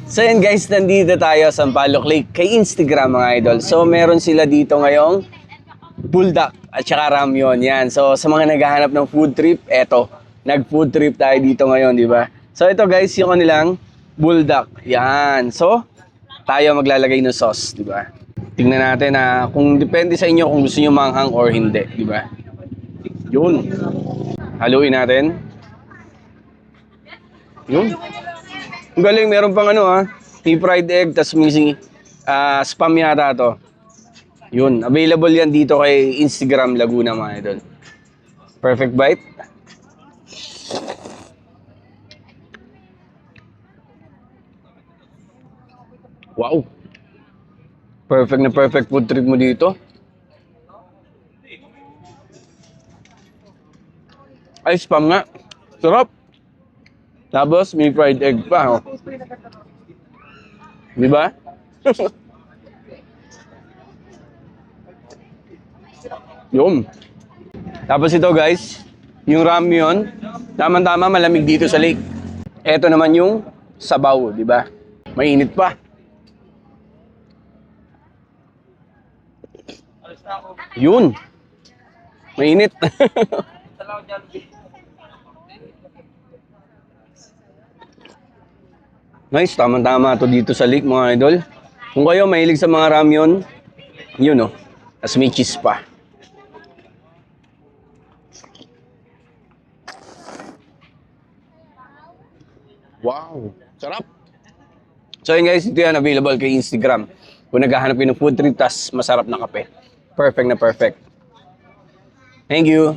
So yan guys, nandito tayo sa Sampaloc Lake kay Instagram mga idol. So meron sila dito ngayong buldak at saka ramyon. Yan. So sa mga naghahanap ng food trip, eto, nag-food trip tayo dito ngayon, di ba? So ito guys, yung kanilang buldak. Yan. So tayo maglalagay ng sauce, di ba? Tingnan natin na kung depende sa inyo kung gusto niyo manghang or hindi, di ba? Yun. Haluin natin. Yun. Ang galing, meron pang ano may fried egg, tas may spam yata to. Yun, available yan dito kay Instagram Laguna mga idol. Perfect bite. Wow. Perfect na perfect food trip mo dito. Ay, spam nga. Sarap. Tapos may fried egg pa. Oh. Di ba? Yun. Tapos ito guys, yung ramyon, tama-tama malamig dito sa lake. Ito naman yung sabaw, di ba? Mainit pa. Yun. Mainit. Nice, tama-tama to dito sa lake mga idol. Kung kayo mahilig sa mga ramyon, yun oh. Tapos may cheese pa. Wow, sarap. So yun guys, ito yan available kay Instagram. Kung naghahanap kayo ng food trip, tas masarap na kape. Perfect na perfect. Thank you.